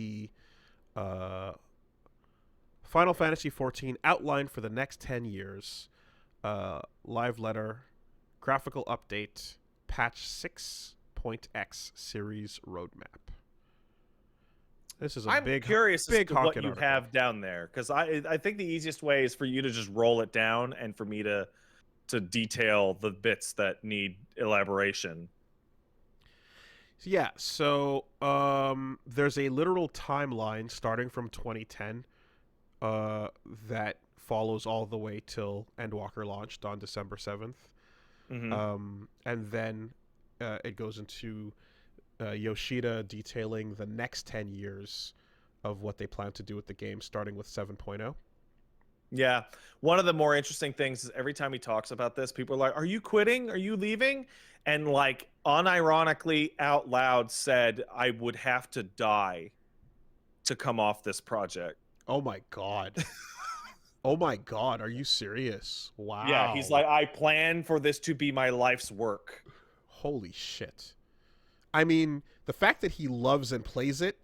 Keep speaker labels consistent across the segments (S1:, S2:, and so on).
S1: the uh, Final Fantasy 14 outline for the next 10 years, live letter, graphical update, patch 6.x series roadmap. This is a
S2: I'm
S1: big,
S2: curious as
S1: big
S2: to what
S1: honking
S2: you
S1: article.
S2: have down there, because I think the easiest way is for you to just roll it down and for me to detail the bits that need elaboration.
S1: Yeah, so there's a literal timeline starting from 2010 that follows all the way till Endwalker launched on December 7th.
S2: Mm-hmm.
S1: And then it goes into Yoshida detailing the next 10 years of what they plan to do with the game, starting with 7.0.
S2: Yeah. One of the more interesting things is every time he talks about this, people are like, "Are you quitting? Are you leaving?" And like unironically out loud said, "I would have to die to come off this project."
S1: Oh my god. Oh my god, are you serious?
S2: Yeah, he's
S1: Wow.
S2: like, "I plan for this to be my life's work."
S1: Holy shit. I mean, the fact that he loves and plays it,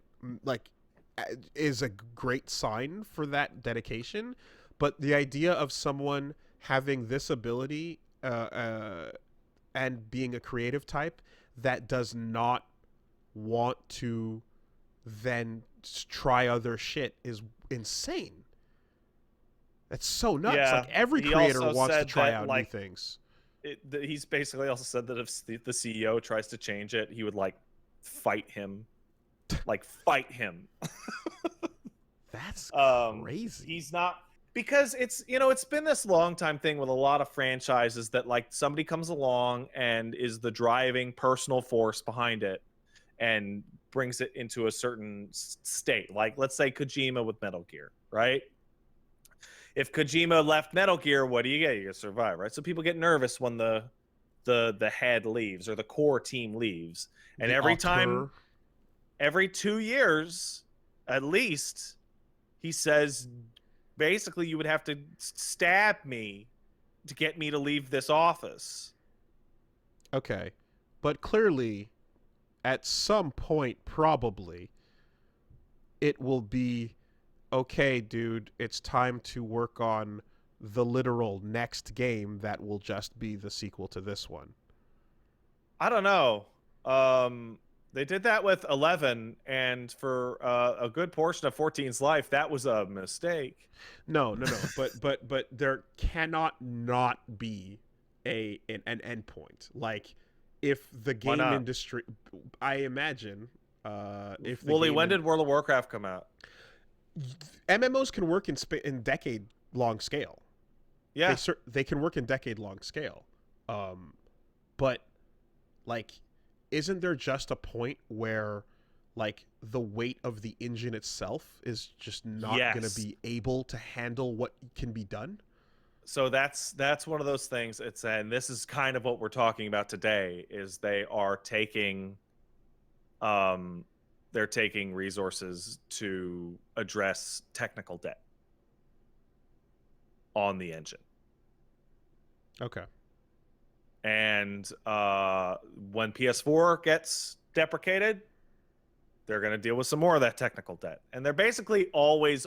S1: like, is a great sign for that dedication. But the idea of someone having this ability and being a creative type that does not want to then try other shit is insane. That's so nuts. Like,
S2: Yeah,
S1: every
S2: he
S1: creator
S2: also
S1: wants to
S2: said
S1: try
S2: that
S1: out new
S2: like
S1: things.
S2: he's basically also said that if the CEO tries to change it, he would like fight him, like fight him.
S1: That's
S2: um
S1: crazy.
S2: he's not, because it's, you know, it's been this long time thing with a lot of franchises that like somebody comes along and is the driving personal force behind it and brings it into a certain state. Like let's say Kojima with Metal Gear, right? If Kojima left Metal Gear, what do you get? You get Survive, right? So people get nervous when the head leaves or the core team leaves, and
S1: The auteur.
S2: every 2 years at least, he says basically you would have to stab me to get me to leave this office.
S1: Okay. But clearly, at some point, probably, it will be okay, dude, it's time to work on the literal next game that will just be the sequel to this one.
S2: I don't know. They did that with 11, and for a good portion of 14's life, that was a mistake.
S1: No. But there cannot not be an endpoint. Like, if the
S2: Why
S1: game
S2: not?
S1: industry, I imagine, if the
S2: Wooly,
S1: game
S2: when did World of Warcraft come out?
S1: MMOs can work in decade long scale.
S2: Yeah.
S1: They can work in decade long scale, but like, isn't there just a point where like the weight of the engine itself is just not going to
S2: Yes.
S1: be able to handle what can be done?
S2: So that's one of those things. It's, and this is kind of what we're talking about today, is they are taking um they're taking resources to address technical debt on the engine.
S1: Okay.
S2: And when PS4 gets deprecated, they're going to deal with some more of that technical debt. And they're basically always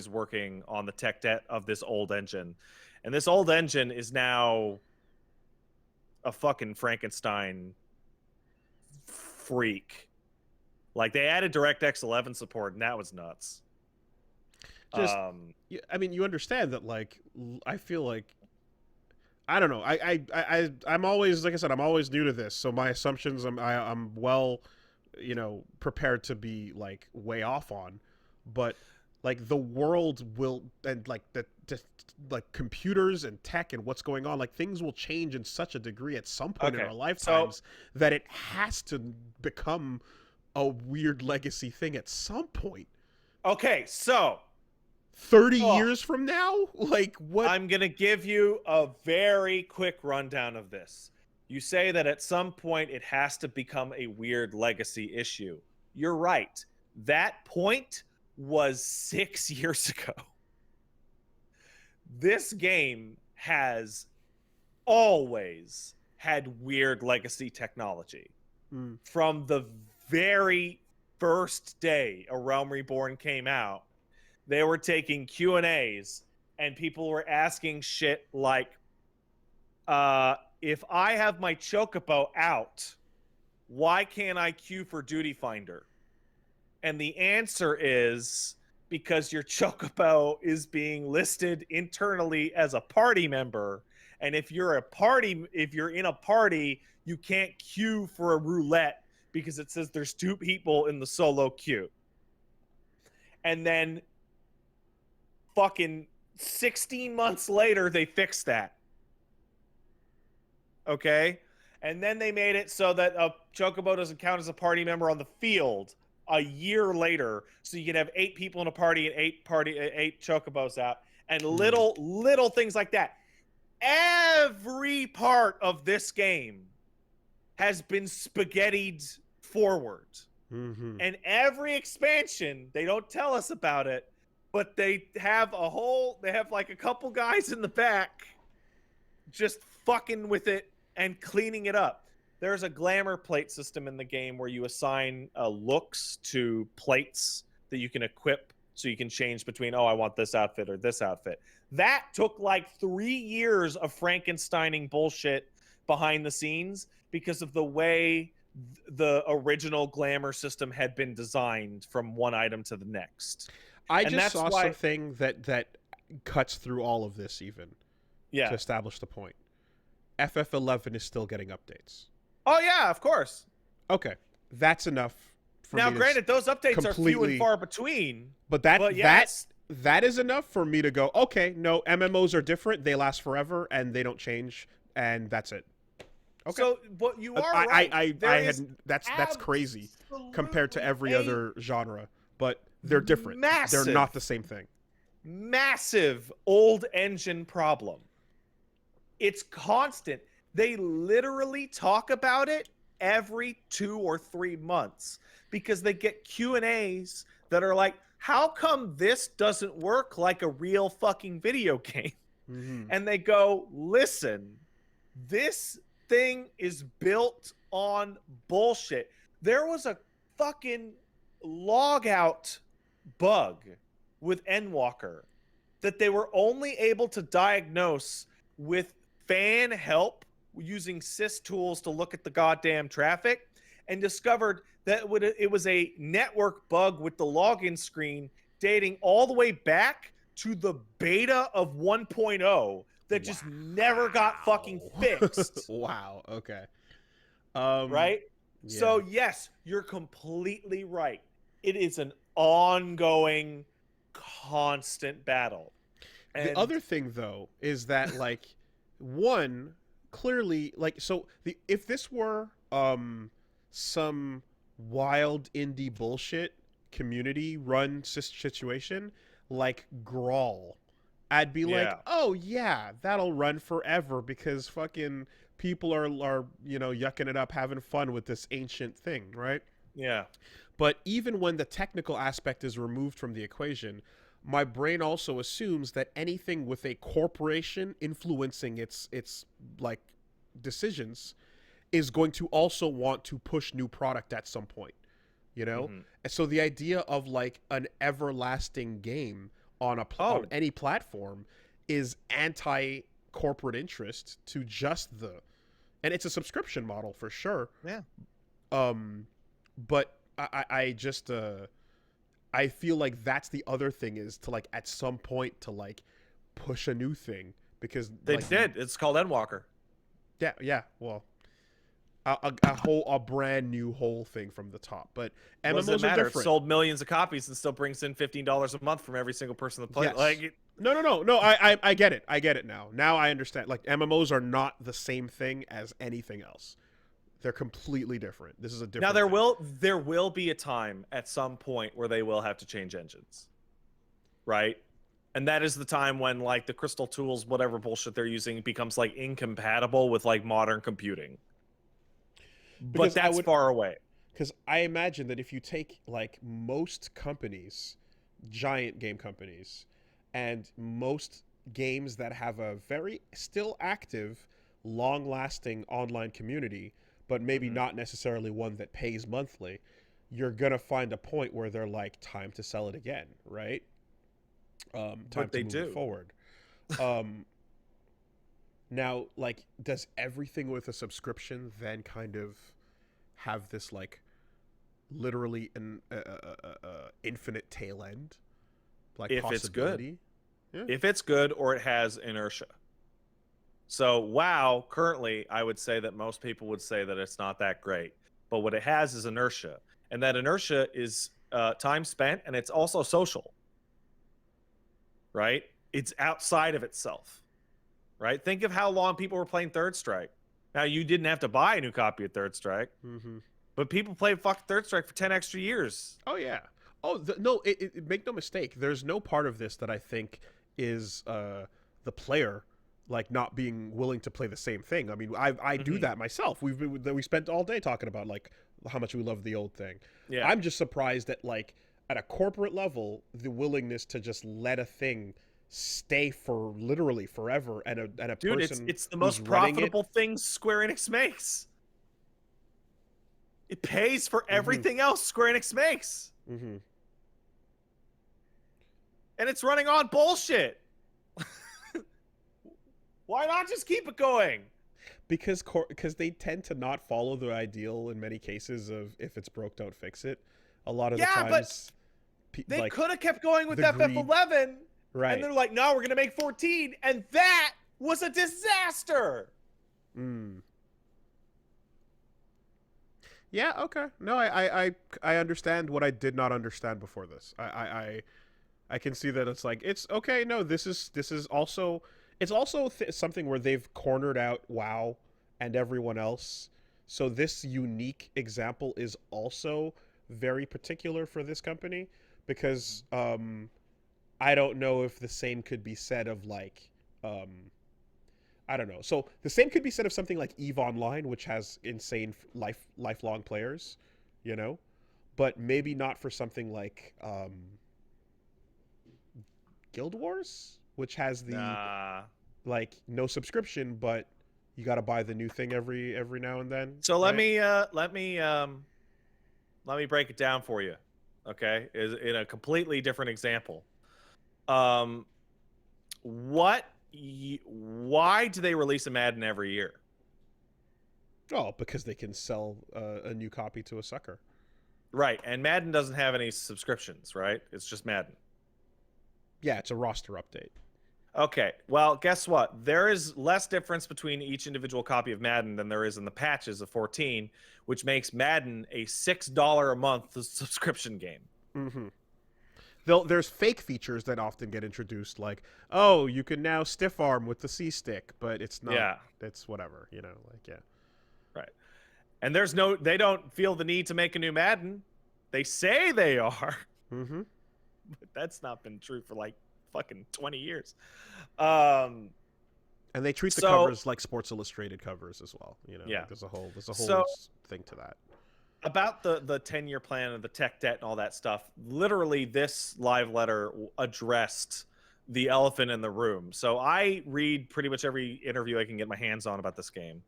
S2: working on the tech debt of this old engine. And this old engine is now a fucking Frankenstein freak. Like, they added DirectX 11 support, and that was nuts.
S1: Just, I mean, you understand that, like, I feel like, I don't know. I'm always, like I said, I'm always new to this, so my assumptions, I'm well, prepared to be like way off on, but like the world will, and like like computers and tech and what's going on, like things will change in such a degree at some point in
S2: Okay,
S1: our
S2: so
S1: lifetimes that it has to become a weird legacy thing at some point.
S2: okay, so
S1: 30
S2: oh,
S1: years from now, like, what?
S2: I'm going to give you a very quick rundown of this. You say that at some point it has to become a weird legacy issue. You're right. That point was 6 years ago. This game has always had weird legacy technology
S1: Mm.
S2: from the very first day A Realm Reborn came out, they were taking Q&As and people were asking shit like, if I have my Chocobo out, why can't I queue for Duty Finder? And the answer is because your Chocobo is being listed internally as a party member. And if you're in a party, you can't queue for a roulette because it says there's 2 people in the solo queue. And then fucking 16 months later, they fixed that. Okay? And then they made it so that a Chocobo doesn't count as a party member on the field a year later. So you can have 8 people in a party and 8 Chocobos out. And little things like that. Every part of this game has been spaghettied forward.
S1: Mm-hmm.
S2: And every expansion, they don't tell us about it, but they have like a couple guys in the back just fucking with it and cleaning it up. There's a glamour plate system in the game where you assign looks to plates that you can equip so you can change between, I want this outfit or this outfit. That took like 3 years of Frankensteining bullshit behind the scenes because of the way the original glamour system had been designed from one item to the next.
S1: I just saw something that cuts through all of this even to establish the point. FF11 is still getting updates.
S2: Oh, yeah, of course.
S1: Okay. That's enough for me. Now,
S2: granted, those updates are few and far between.
S1: But that is enough for me to go, okay, no, MMOs are different. They last forever, and they don't change, and that's it. Okay.
S2: So, but you are right.
S1: That's crazy compared to every other genre. But they're different. They're not the same thing.
S2: Massive old engine problem. It's constant. They literally talk about it every 2 or 3 months because they get Q&As that are like, how come this doesn't work like a real fucking video game?
S1: Mm-hmm.
S2: And they go, listen, this thing is built on bullshit. There was a fucking logout bug with Endwalker that they were only able to diagnose with fan help using sys tools to look at the goddamn traffic, and discovered that it was a network bug with the login screen dating all the way back to the beta of 1.0 that just never got fucking fixed.
S1: Wow. Okay.
S2: Right? Yeah. So yes, you're completely right. It is an ongoing, constant battle. And
S1: the other thing, though, is that, like, one, clearly, like, so if this were some wild indie bullshit community run situation like Grawl, I'd be like, oh yeah, that'll run forever because fucking people are yucking it up, having fun with this ancient thing, right?
S2: Yeah.
S1: But even when the technical aspect is removed from the equation, my brain also assumes that anything with a corporation influencing its like decisions is going to also want to push new product at some point, you know? Mm-hmm. And so the idea of like an everlasting game on on any platform is anti-corporate interest to just and it's a subscription model for sure.
S2: Yeah.
S1: But I just I feel like that's the other thing is to like at some point to like push a new thing because
S2: they did. It's called Endwalker.
S1: Yeah. Well, a brand new whole thing from the top. But MMOs are different.
S2: Sold millions of copies and still brings in $15 a month from every single person that plays.
S1: Yes.
S2: Like
S1: no. I get it. I get it now. Now I understand. Like MMOs are not the same thing as anything else. They're completely different. This is a different.
S2: Now there will be a time at some point where they will have to change engines, right? And that is the time when like the crystal tools, whatever bullshit they're using, becomes like incompatible with like modern computing. But that's far away.
S1: Because I imagine that if you take like most companies, giant game companies, and most games that have a very still active, long-lasting online community, but maybe not necessarily one that pays monthly, you're gonna find a point where they're like, time to sell it again, right? Time
S2: But
S1: to
S2: they
S1: move it
S2: do.
S1: forward. Um, Now, like, does everything with a subscription then kind of have this like literally an infinite tail end, like
S2: If it's good.
S1: possibility? Yeah.
S2: If it's good or it has inertia. So WoW currently, I would say that most people would say that it's not that great, but what it has is inertia, and that inertia is time spent, and it's also social, right? It's outside of itself, right? Think of how long people were playing Third Strike. Now you didn't have to buy a new copy of Third Strike, but people played fucking Third Strike for 10 extra years.
S1: Oh yeah. Oh no! Make no mistake. There's no part of this that I think is the player like not being willing to play the same thing. I mean, I do that myself. We spent all day talking about like how much we love the old thing.
S2: Yeah.
S1: I'm just surprised that like at a corporate level, the willingness to just let a thing stay for literally forever, and a
S2: Dude,
S1: person
S2: it's the
S1: who's
S2: most
S1: running
S2: profitable thing Square Enix makes. It pays for everything else Square Enix makes. And it's running on bullshit. Why not just keep it going?
S1: Because they tend to not follow the ideal in many cases of if it's broke, don't fix it. A lot of the times,
S2: they
S1: like,
S2: could have kept going with
S1: the
S2: FF11,
S1: right?
S2: And they're like, no, we're gonna make 14, and that was a disaster.
S1: Yeah. Okay. No, I understand what I did not understand before this. I can see that it's like it's okay. No, this is also it's also something where they've cornered out WoW and everyone else. So this unique example is also very particular for this company because I don't know if the same could be said of like I don't know. So the same could be said of something like EVE Online, which has insane lifelong players, you know, but maybe not for something like Guild Wars, which has the like no subscription, but you got to buy the new thing every now and then.
S2: So
S1: right?
S2: let me break it down for you. Okay, is in a completely different example. Why do they release a Madden every year?
S1: Oh, because they can sell a new copy to a sucker.
S2: Right, and Madden doesn't have any subscriptions, right? It's just Madden.
S1: Yeah, it's a roster update.
S2: Okay, well, guess what? There is less difference between each individual copy of Madden than there is in the patches of 14, which makes Madden a $6 a month subscription game.
S1: There's fake features that often get introduced, like, oh, you can now stiff arm with the C stick, but it's not.
S2: Yeah.
S1: It's whatever, like, yeah.
S2: Right. And they don't feel the need to make a new Madden. They say they are. But that's not been true for like fucking 20 years.
S1: And they treat the covers like Sports Illustrated covers as well. Yeah. Like there's a whole thing to that.
S2: About the 10-year plan and the tech debt and all that stuff, literally this live letter addressed the elephant in the room. So I read pretty much every interview I can get my hands on about this game.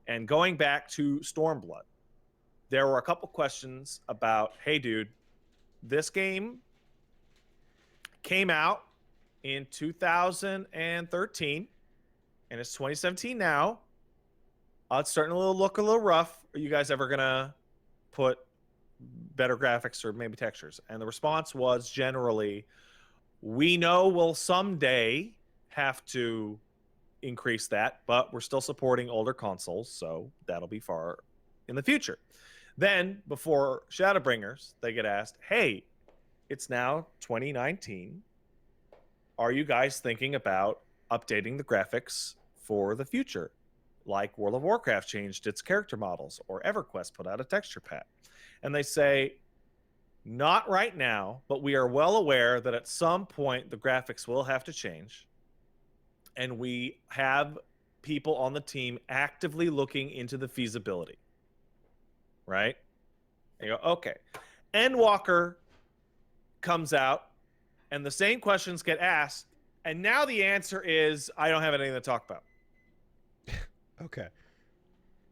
S2: And going back to Stormblood, there were a couple questions about, hey, dude, this game came out in 2013, and it's 2017 now. It's starting to look a little rough. Are you guys ever going to put better graphics or maybe textures? And the response was generally, we know we'll someday have to increase that, but we're still supporting older consoles, so that'll be far in the future. Then, before Shadowbringers, they get asked, hey, it's now 2019. Are you guys thinking about updating the graphics for the future? Like World of Warcraft changed its character models, or EverQuest put out a texture pack. And they say, not right now, but we are well aware that at some point the graphics will have to change. And we have people on the team actively looking into the feasibility. Right? And you go, okay. Endwalker comes out, and the same questions get asked, and now the answer is, I don't have anything to talk about.
S1: Okay.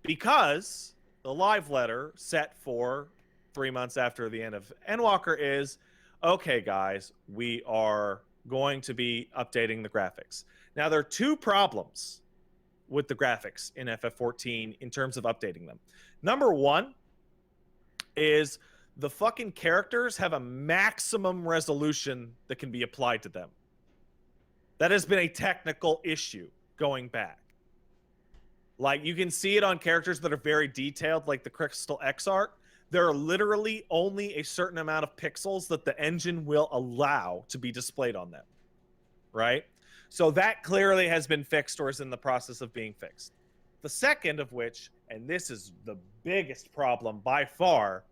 S2: Because the live letter set for 3 months after the end of Endwalker is, okay, guys, we are going to be updating the graphics. Now, there are two problems with the graphics in FF14 in terms of updating them. Number one is the fucking characters have a maximum resolution that can be applied to them. That has been a technical issue going back. Like, you can see it on characters that are very detailed, like the Crystal X art. There are literally only a certain amount of pixels that the engine will allow to be displayed on them, right? So that clearly has been fixed or is in the process of being fixed. The second of which, and this is the biggest problem by far,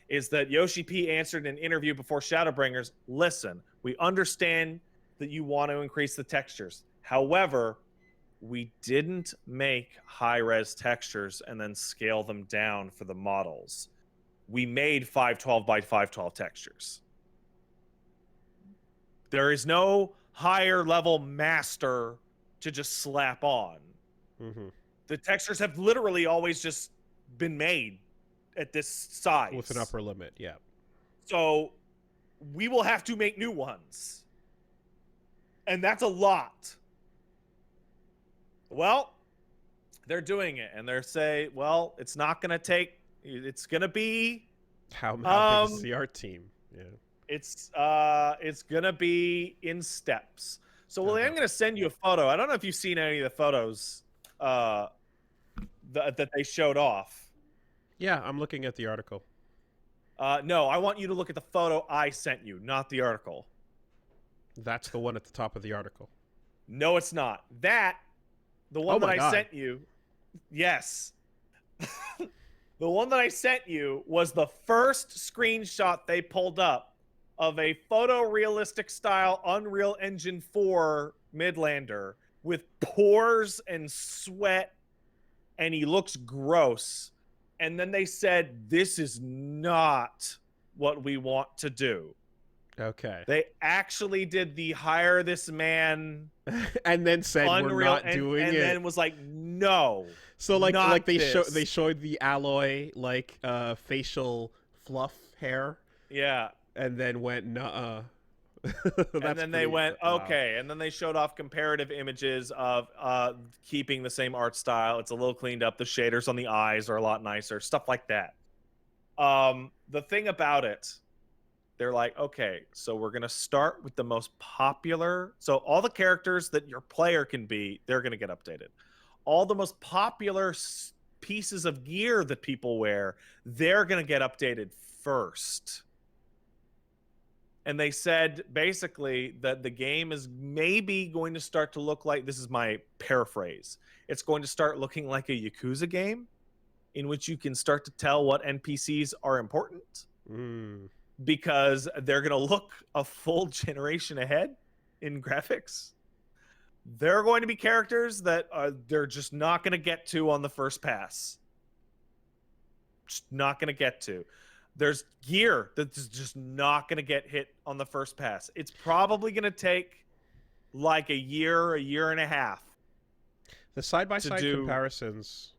S2: is that Yoshi P answered in an interview before Shadowbringers, listen, we understand that you want to increase the textures. However, we didn't make high-res textures and then scale them down for the models. We made 512 by 512 textures. There is no higher level master to just slap on.
S1: Mm-hmm.
S2: The textures have literally always just been made at this size.
S1: With an upper limit, yeah.
S2: So we will have to make new ones. And that's a lot. Well, they're doing it, and they're saying, well, it's not going to take, it's going to be...
S1: How big is the art team? Yeah.
S2: It's going to be in steps. So, Willie, I'm going to send you a photo. I don't know if you've seen any of the photos that they showed off.
S1: Yeah, I'm looking at the article.
S2: No, I want you to look at the photo I sent you, not the article.
S1: That's the one at the top of the article.
S2: No, it's not. The one that I sent you, yes. The one that I sent you was the first screenshot they pulled up of a photorealistic style Unreal Engine 4 Midlander with pores and sweat, and he looks gross. And then they said, this is not what we want to do.
S1: Okay.
S2: They actually did the hire this man
S1: and then said
S2: Unreal,
S1: we're not doing it.
S2: And then was like, no.
S1: So like they showed the alloy facial fluff hair.
S2: Yeah.
S1: And then went nuh-uh.
S2: And then they went, okay. And then they showed off comparative images of keeping the same art style. It's a little cleaned up. The shaders on the eyes are a lot nicer. Stuff like that. The thing about it, they're like, okay, so we're going to start with the most popular. So all the characters that your player can be, they're going to get updated. All the most popular pieces of gear that people wear, they're going to get updated first. And they said basically that the game is maybe going to start to look like, this is my paraphrase, it's going to start looking like a Yakuza game in which you can start to tell what NPCs are important. Because they're going to look a full generation ahead in graphics. There are going to be characters that they're just not going to get to on the first pass. Just not going to get to. There's gear that's just not going to get hit on the first pass. It's probably going to take like a year and a half.
S1: The side-by-side comparisons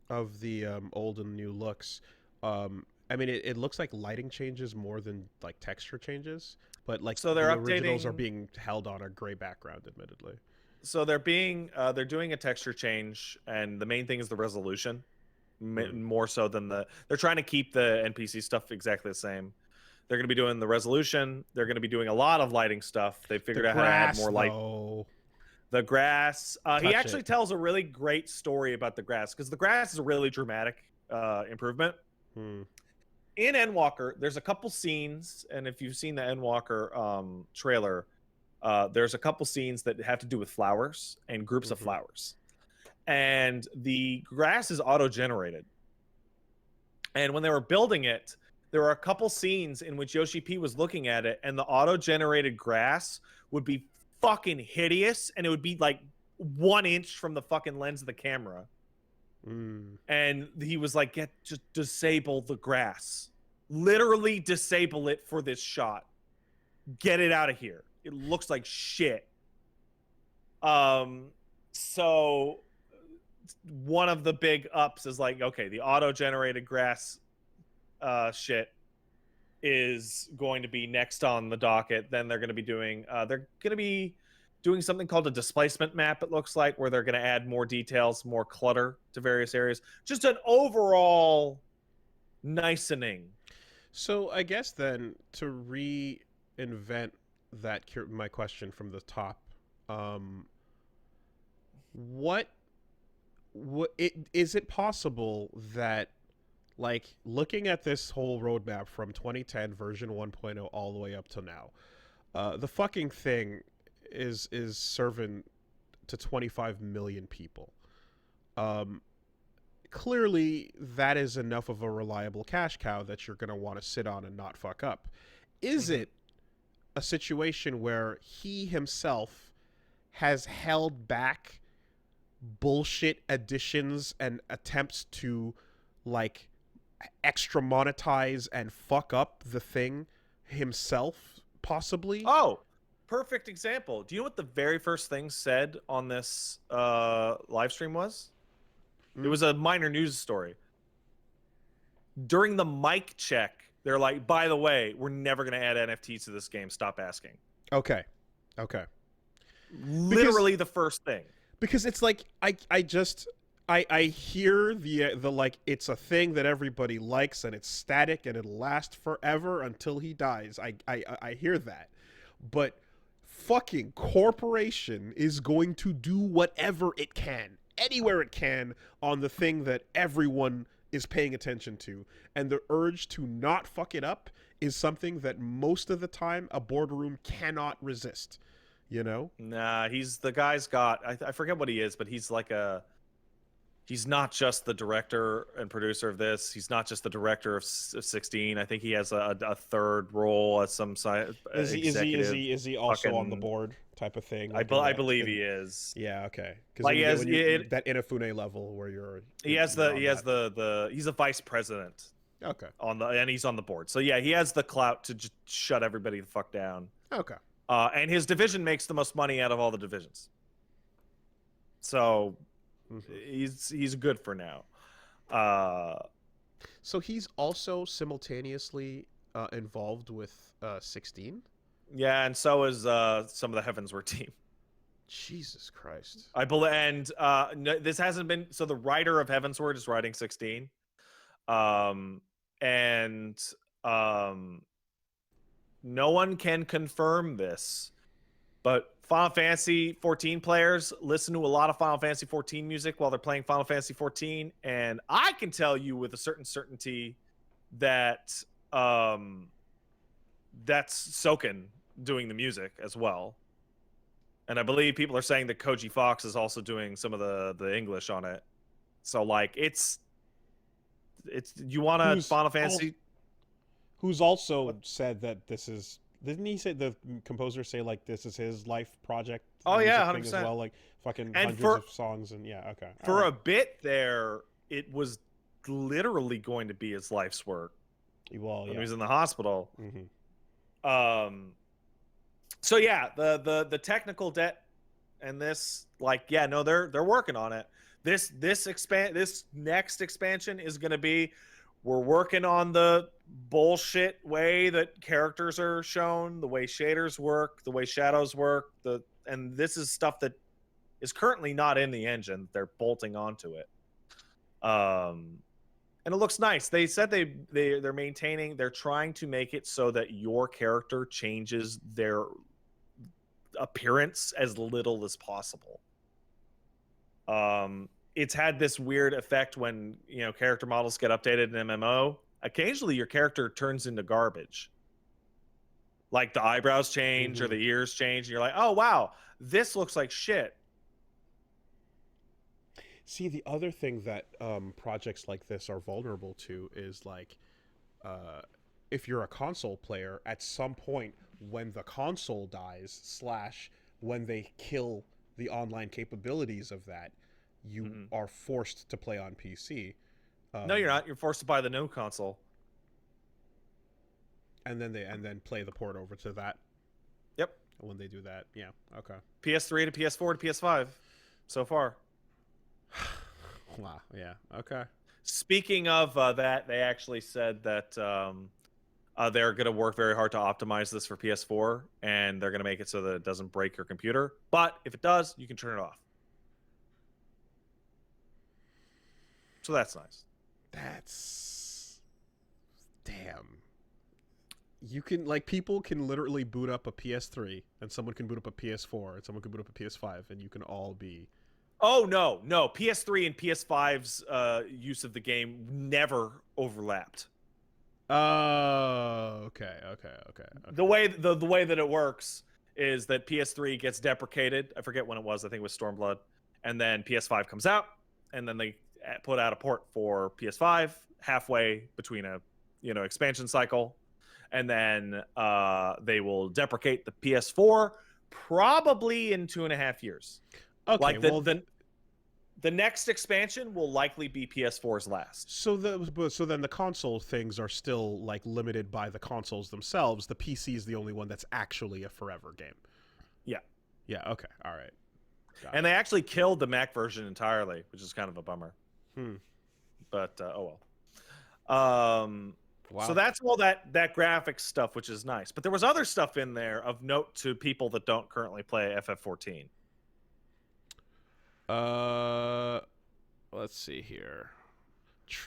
S1: of the old and new looks, I mean, it looks like lighting changes more than like texture changes, but like
S2: so
S1: the originals are being held on a gray background, admittedly.
S2: So they're doing a texture change, and the main thing is the resolution, more so than they're trying to keep the NPC stuff exactly the same. They're going to be doing the resolution. They're going to be doing a lot of lighting stuff. They figured out how to add more light. The grass. He actually tells a really great story about the grass, because the grass is a really dramatic improvement. In Endwalker, there's a couple scenes, and if you've seen the Endwalker trailer, there's a couple scenes that have to do with flowers and groups of flowers. And the grass is auto-generated. And when they were building it, there were a couple scenes in which Yoshi P was looking at it, and the auto-generated grass would be fucking hideous, and it would be like 1 inch from the fucking lens of the camera. And he was like, just disable the grass. Literally disable it for this shot. Get it out of here. It looks like shit. So one of the big ups is like, okay, the auto-generated grass shit is going to be next on the docket. Then they're going to be doing something called a displacement map, it looks like, where they're going to add more details, more clutter to various areas. Just an overall nicening.
S1: So I guess then to reinvent my question from the top, what is it possible that, like, looking at this whole roadmap from 2010 version 1.0 all the way up to now, the fucking thing is serving to 25 million people. Clearly that is enough of a reliable cash cow that you're going to want to sit on and not fuck up. Is it a situation where he himself has held back bullshit additions and attempts to, like, extra monetize and fuck up the thing himself, possibly?
S2: Oh, perfect example. Do you know what the very first thing said on this live stream was? It was a minor news story. During the mic check, they're like, by the way, we're never going to add NFTs to this game. Stop asking.
S1: Okay.
S2: Literally the first thing.
S1: Because it's like, I hear the like, it's a thing that everybody likes and it's static and it'll last forever until he dies. I hear that. But fucking corporation is going to do whatever it can, anywhere it can, on the thing that everyone is paying attention to. And the urge to not fuck it up is something that most of the time a boardroom cannot resist, you know?
S2: Nah, the guy's got, I forget what he is, but he's like he's not just the director and producer of this. He's not just the director of 16. I think he has a third role as some side.
S1: Is he also on the board type of thing?
S2: Like I believe he is.
S1: Yeah, okay. Because
S2: like
S1: that Inafune level where he's
S2: a vice president.
S1: Okay.
S2: And he's on the board. So yeah, he has the clout to just shut everybody the fuck down.
S1: Okay.
S2: And his division makes the most money out of all the divisions. So he's good for now.
S1: So he's also simultaneously involved with 16?
S2: Yeah, and so is some of the Heavensward team.
S1: Jesus Christ.
S2: I believe, and no, this hasn't been. So the writer of Heavensward is writing 16, and no one can confirm this, but Final Fantasy 14 players listen to a lot of Final Fantasy 14 music while they're playing Final Fantasy 14, and I can tell you with a certain certainty that that's Soken doing the music as well. And I believe people are saying that Koji Fox is also doing some of the English on it. So like it's you want a Final Fantasy
S1: who's also said that this is, didn't he say, the composer say, like, this is his life project?
S2: Oh yeah, 100%.
S1: As well, like fucking
S2: and
S1: hundreds of songs, and yeah, okay.
S2: For a bit there, it was literally going to be his life's work.
S1: Well, yeah.
S2: When he was in the hospital.
S1: Mm-hmm.
S2: So yeah, the technical debt and this, like, yeah, no, they're working on it. This next expansion is going to be, we're working on the bullshit way that characters are shown, the way shaders work, the way shadows work, and this is stuff that is currently not in the engine. They're bolting onto it. And it looks nice. They said they're trying to make it so that your character changes their appearance as little as possible. It's had this weird effect when, character models get updated in MMO. Occasionally your character turns into garbage. Like the eyebrows change or the ears change, and you're like, oh wow, this looks like shit.
S1: See, the other thing that projects like this are vulnerable to is, like, if you're a console player, at some point when the console dies / when they kill the online capabilities of that, you are forced to play on PC.
S2: No, you're not. You're forced to buy the new console.
S1: And then play the port over to that.
S2: Yep.
S1: When they do that, yeah, okay.
S2: PS3 to PS4 to PS5, so far.
S1: Wow. Yeah. Okay.
S2: Speaking of that, they actually said that they're going to work very hard to optimize this for PS4, and they're going to make it so that it doesn't break your computer. But if it does, you can turn it off. So that's nice.
S1: That's damn. You can people can literally boot up a PS3, and someone can boot up a PS4, and someone can boot up a PS5, and you can all be.
S2: Oh no! PS3 and PS5's use of the game never overlapped.
S1: Oh, okay.
S2: The way that it works is that PS3 gets deprecated. I forget when it was. I think it was Stormblood, and then PS5 comes out, and then they put out a port for PS5 halfway between a expansion cycle, and then they will deprecate the PS4 probably in 2.5 years.
S1: Okay,
S2: like the next expansion will likely be PS4's last.
S1: So then the console things are still limited by the consoles themselves. The PC is the only one that's actually a forever game.
S2: Yeah.
S1: Yeah. Okay. All right.
S2: And they actually killed the Mac version entirely, which is kind of a bummer. But oh well. Wow. So that's all that graphics stuff, which is nice. But there was other stuff in there of note to people that don't currently play FF14.
S1: Let's see here.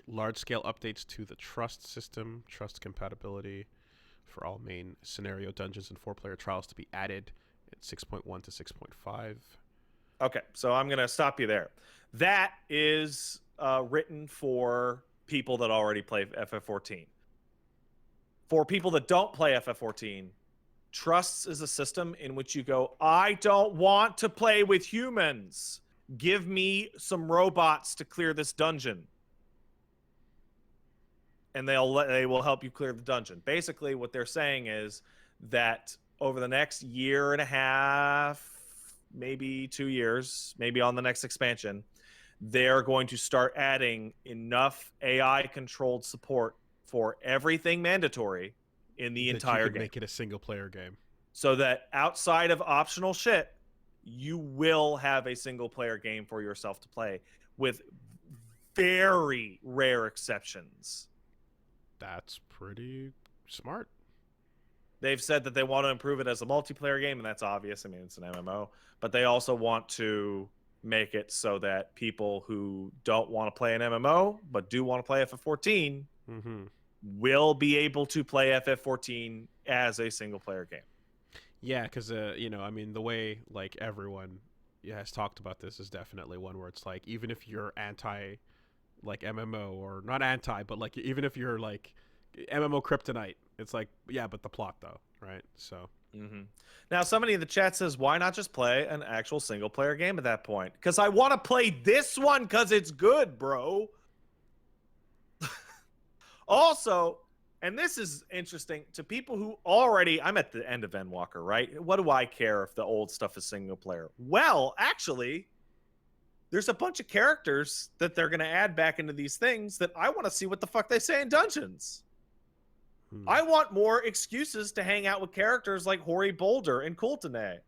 S1: Large-scale updates to the trust system, trust compatibility for all main scenario dungeons and 4-player trials to be added at 6.1 to 6.5.
S2: Okay, so I'm going to stop you there. That is written for people that already play FF14. For people that don't play FF14, trusts is a system in which you go, I don't want to play with humans. Give me some robots to clear this dungeon. And they will help you clear the dungeon. Basically, what they're saying is that over the next year and a half, maybe 2 years, maybe on the next expansion, they're going to start adding enough AI-controlled support for everything mandatory in the entire game.
S1: Make it a single-player game.
S2: So that outside of optional shit, you will have a single-player game for yourself to play, with very rare exceptions.
S1: That's pretty smart.
S2: They've said that they want to improve it as a multiplayer game, and that's obvious. I mean, it's an MMO. But they also want to make it so that people who don't want to play an MMO but do want to play FF14 will be able to play FF14 as a single-player game.
S1: Yeah, because I mean, the way everyone has talked about this is definitely one where it's even if you're anti MMO, or not anti, but even if you're MMO kryptonite, it's yeah, but the plot though, right? So
S2: now somebody in the chat says, why not just play an actual single player game at that point? Because I want to play this one because it's good, bro. Also, and this is interesting to people who already, I'm at the end of Endwalker, right? What do I care if the old stuff is single player? Well, actually, there's a bunch of characters that they're going to add back into these things that I want to see what the fuck they say in dungeons. I want more excuses to hang out with characters like Hori Boulder and Kultane.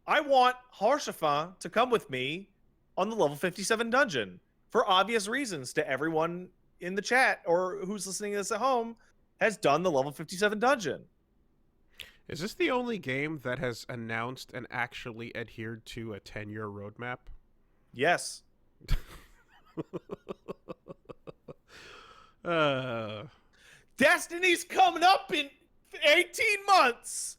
S2: I want Harshafan to come with me on the level 57 dungeon for obvious reasons. To everyone in the chat or who's listening to this at home has done the level 57 dungeon.
S1: Is this the only game that has announced and actually adhered to a 10-year roadmap?
S2: Yes. Destiny's coming up in 18 months.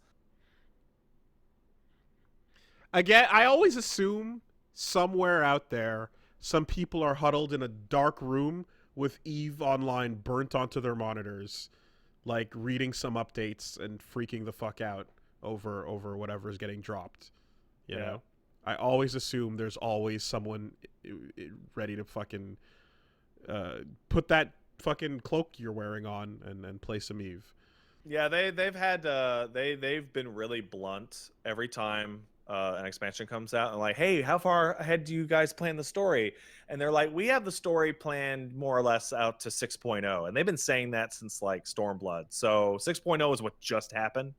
S1: Again, I always assume somewhere out there, some people are huddled in a dark room with EVE Online burnt onto their monitors, reading some updates and freaking the fuck out over whatever's getting dropped. You know? I always assume there's always someone ready to fucking put that fucking cloak you're wearing on and play some EVE.
S2: Yeah, they've been really blunt every time an expansion comes out, and hey, how far ahead do you guys plan the story? And they're like, we have the story planned more or less out to 6.0, and they've been saying that since Stormblood. So 6.0 is what just happened.